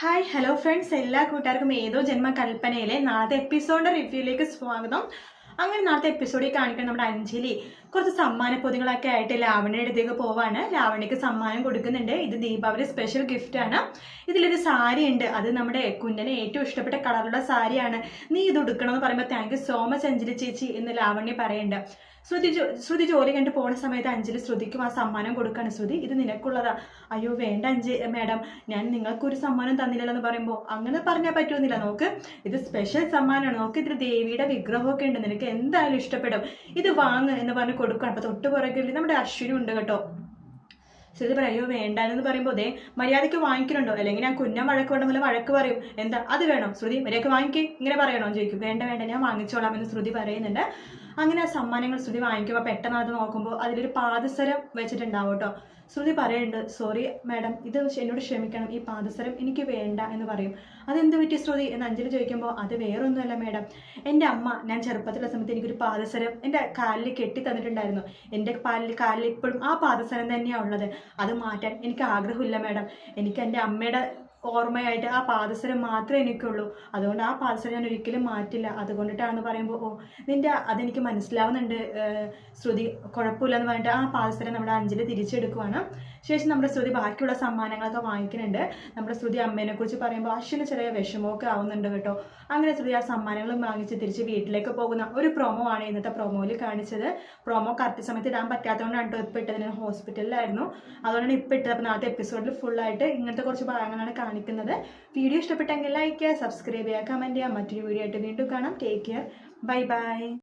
Hi hello friends, എല്ലാ കൂട്ടുകാർക്കും ഏതോ ജന്മകൽപ്പനയിലെ നാളത്തെ എപ്പിസോഡിന്റെ റിവ്യൂയിലേക്ക് സ്വാഗതം. അങ്ങനെ നാളത്തെ എപ്പിസോഡിൽ കാണിക്കാൻ നമ്മുടെ അഞ്ജലി കുറച്ച് സമ്മാന പൊതികളൊക്കെ ആയിട്ട് ലാവണ്യയുടെ അടുത്തേക്ക് പോവാണ്. ലാവണ്യക്ക് സമ്മാനം കൊടുക്കുന്നുണ്ട്. ഇത് ദീപാവലി സ്പെഷ്യൽ ഗിഫ്റ്റ് ആണ്. ഇതിലൊരു സാരി ഉണ്ട്, അത് നമ്മുടെ കുഞ്ഞിന് ഏറ്റവും ഇഷ്ടപ്പെട്ട കളറുള്ള സാരിയാണ്. നീ ഇത് ഉടുക്കണം എന്ന് പറയുമ്പോൾ thank you so much Anjali ചേച്ചി എന്ന് ലാവണ്യ പറയുന്നുണ്ട്. ശ്രുതി ജോലി കണ്ടിട്ട് പോകുന്ന സമയത്ത് അഞ്ജലി ശ്രുതിക്കും ആ സമ്മാനം കൊടുക്കാണ്. ശ്രുതി, ഇത് നിനക്കുള്ളതാ. അയ്യോ വേണ്ട മാഡം, ഞാൻ നിങ്ങൾക്കൊരു സമ്മാനം തന്നില്ലല്ലോ എന്ന് പറയുമ്പോൾ അങ്ങനെ പറഞ്ഞാൽ പറ്റുമെന്നില്ല. നോക്ക്, ഇത് സ്പെഷ്യൽ സമ്മാനമാണ്. നോക്ക്, ഇതിൽ ദേവിയുടെ വിഗ്രഹമൊക്കെ ഉണ്ട്, നിനക്ക് എന്തായാലും ഇഷ്ടപ്പെടും, ഇത് വാങ്ങ് എന്ന് പറഞ്ഞ് കൊടുക്കണം. അപ്പൊ തൊട്ട് പുറകിൽ നമ്മുടെ അശ്വിനും ഉണ്ട് കേട്ടോ. ശ്രുതി പറയും അയ്യോ വേണ്ടെന്ന് പറയുമ്പോൾ അതേ മര്യാദയ്ക്ക് വാങ്ങിക്കണുണ്ടോ, അല്ലെങ്കിൽ ഞാൻ കുഞ്ഞൻ വഴക്ക് വേണമെങ്കിൽ വഴക്ക് പറയും. എന്താ അത് വേണം ശ്രുതി, മര്യാദയ്ക്ക് വാങ്ങിക്കേ ഇങ്ങനെ പറയണോ ചോദിക്കും. വേണ്ട വേണ്ട, ഞാൻ വാങ്ങിച്ചോളാം എന്ന് ശ്രുതി പറയുന്നുണ്ട്. അങ്ങനെ ആ സമ്മാനങ്ങൾ ശ്രുതി വാങ്ങിക്കുമ്പോൾ പെട്ടെന്ന് അത് നോക്കുമ്പോൾ അതിലൊരു പാദസരം വെച്ചിട്ടുണ്ടാവും കേട്ടോ. ശ്രുതി പറയുന്നുണ്ട് സോറി മാഡം, ഇത് എന്നോട് ക്ഷമിക്കണം, ഈ പാദസരം എനിക്ക് വേണ്ട എന്ന് പറയും. അതെന്ത് പറ്റി ശ്രുതി എന്ന് അഞ്ജലി ചോദിക്കുമ്പോൾ അത് വേറൊന്നുമല്ല മാഡം, എൻ്റെ അമ്മ ഞാൻ ചെറുപ്പത്തിലുള്ള സമയത്ത് എനിക്കൊരു പാദസരം എൻ്റെ കാലിൽ കെട്ടി തന്നിട്ടുണ്ടായിരുന്നു. എൻ്റെ കാലിൽ ഇപ്പോഴും ആ പാദസരം തന്നെയാണ് ഉള്ളത്. അത് മാറ്റാൻ എനിക്ക് ആഗ്രഹമില്ല മാഡം. എനിക്ക് എൻ്റെ അമ്മയുടെ ഓർമ്മയായിട്ട് ആ പാദസരം മാത്രമേ എനിക്കുള്ളൂ. അതുകൊണ്ട് ആ പാദസരം ഞാൻ ഒരിക്കലും മാറ്റില്ല. അതുകൊണ്ടിട്ടാണെന്ന് പറയുമ്പോൾ ഓ അതെനിക്ക് മനസ്സിലാവുന്നുണ്ട് ശ്രുതി, കുഴപ്പമില്ലെന്ന് പറഞ്ഞിട്ട് ആ പാദസരം നമ്മുടെ അഞ്ജലി തിരിച്ചെടുക്കുവാണ്. ശേഷം നമ്മുടെ ശ്രുതി ബാക്കിയുള്ള സമ്മാനങ്ങളൊക്കെ വാങ്ങിക്കുന്നുണ്ട്. നമ്മുടെ ശ്രുതി അമ്മേനെ കുറിച്ച് പറയുമ്പോൾ അശ്വിന് ചെറിയ വിഷമമൊക്കെ ആവുന്നുണ്ട് കേട്ടോ. അങ്ങനെ ശ്രുതി ആ സമ്മാനങ്ങളും വാങ്ങിച്ച് തിരിച്ച് വീട്ടിലേക്ക് പോകുന്ന ഒരു പ്രൊമോ ആണ് ഇന്നത്തെ പ്രൊമോയിൽ കാണിച്ചത്. പ്രൊമോ കറക്റ്റ് സമയത്ത് ഇടാൻ പറ്റാത്തതുകൊണ്ടാണ് കേട്ടോ ഇപ്പോൾ ഇട്ടത്. ഞാൻ ഹോസ്പിറ്റലിലായിരുന്നു, അതുകൊണ്ടാണ് ഇപ്പോൾ ഇട്ടത്. അപ്പോൾ നാളത്തെ എപ്പിസോഡിൽ ഫുള്ളായിട്ട് ഇങ്ങനത്തെ കുറച്ച് ഭാഗങ്ങളാണ് കാണിക്കുന്നത്. വീഡിയോ ഇഷ്ടപ്പെട്ടെങ്കിൽ ലൈക്ക് ചെയ്യുക, സബ്സ്ക്രൈബ് ചെയ്യുക, കമൻറ്റ് ചെയ്യുക. മറ്റൊരു വീഡിയോ ആയിട്ട് വീണ്ടും കാണാം. Take care, bye bye.